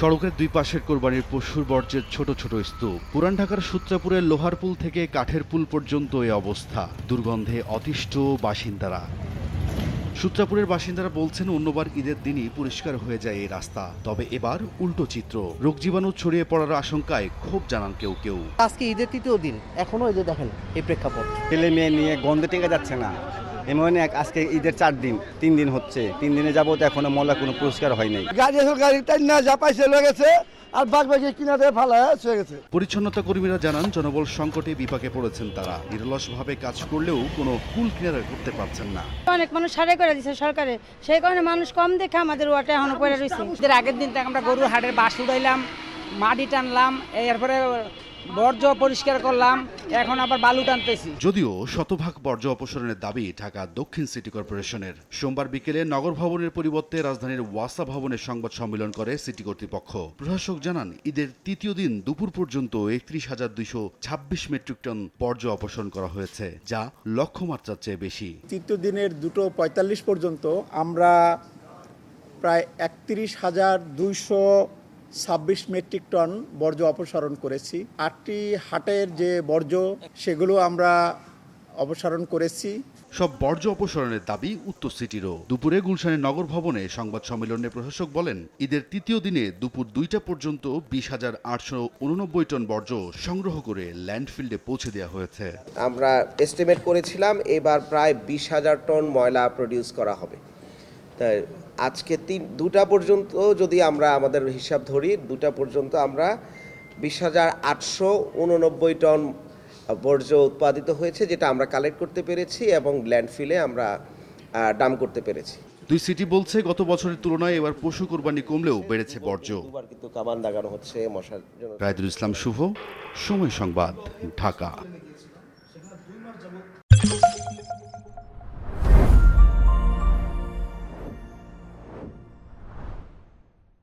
সড়কের দুই পাশের কোরবানির পশুর বর্জ্যের ছোট ছোট স্তূপ। পুরান ঢাকার সূত্রাপুরের লোহার পুল থেকে কাঠের পুল পর্যন্ত এই অবস্থা। দুর্গন্ধে অতিষ্ঠ বাসিন্দারা। সূত্রাপুরের বাসিন্দারা বলছেন অন্যবার ঈদের দিনই পরিষ্কার হয়ে যায় এই রাস্তা, তবে এবার উল্টো চিত্র। রোগ জীবাণু ছড়িয়ে পড়ার আশঙ্কায় ক্ষোভ জানান কেউ কেউ। আজকে ঈদের তৃতীয় দিন, এখনো এই যে দেখেন এই প্রেক্ষাপট। ছেলে মেয়ে নিয়ে গন্ধে টেকে যাচ্ছে না। এমন আজকে ঈদের 4 দিন 3 দিন হচ্ছে, 3 দিনে যাবত এখনো ময়লা কোনো পরিষ্কার হয় নাই। গাড়ি না যা পাইছে লয়ে গেছে আর বাকি কিনারে ফালায় চলে গেছে। পরিচ্ছন্নতা কর্মীরা জানান জনবল সংকটে বিপাকে পড়েছেন তারা। নিরলসভাবে কাজ করলেও কোনো কুল কিনারা করতে পারছেন না। অনেক মানুষ সারাই করে দিচ্ছে সরকারে, সেই কারণে মানুষ কম দেখে আমাদের ওয়াটা এখনো পড়ে রয়েছে। ঈদের আগের দিন থেকে আমরা গরুর হাটের বাস উড়াইলাম, মাটি টানলাম, এরপরে বর্জ্য পরিষ্কার করলাম, এখন আবার বালু টানতেছি। যদিও শতভাগ বর্জ্য অপসারণের দাবি ঢাকা দক্ষিণ সিটি কর্পোরেশনের। সোমবার বিকেলে নগর ভবনের পরিবর্তে রাজধানীর ওয়াসা ভবনে সংবাদ সম্মেলন করে সিটি কর্তৃপক্ষ। প্রশাসক জানান ঈদের তৃতীয় দিন দুপুর পর্যন্ত ৩১,২২৬ মেট্রিক টন বর্জ্য অপসারণ করা হয়েছে, যা লক্ষ্যমাত্রার চেয়ে বেশি। তৃতীয় দিনের 2:45 পর্যন্ত আমরা প্রায় ৩১,২২৬ মেট্রিক টন বর্জ্য অপসারণ করেছি। 8টি হাটের যে বর্জ্য সেগুলো আমরা অপসারণ করেছি। সব বর্জ্য অপসারণের দাবি উত্তর সিটিরও। দুপুরে গুলশানের নগর ভবনে সংবাদ সম্মেলনে প্রশাসক বলেন, ঈদের তৃতীয় দিনে দুপুর 2টা পর্যন্ত 20,889 টন বর্জ্য সংগ্রহ করে ল্যান্ডফিল্ডে পৌঁছে দেওয়া হয়েছে। আমরা এস্টিমেট করেছিলাম এবার প্রায় 20,000 টন ময়লা প্রডিউস করা হবে। তাই আজকে 2টা পর্যন্ত যদি আমরা আমাদের হিসাব ধরি, 2টা পর্যন্ত আমরা 20,889 টন বর্জ্য উৎপাদিত হয়েছে, যেটা আমরা কালেক্ট করতে পেরেছি এবং ল্যান্ডফিলে আমরা ডাম্প করতে পেরেছি। দুই সিটি বলছে গত বছরের তুলনায় এবার পশু কোরবানি কমলেও বেড়েছে বর্জ্য। কিন্তু কামান দাগানো হচ্ছে মশার জন্য। রায়দুল ইসলাম শুভ, সময় সংবাদ, ঢাকা।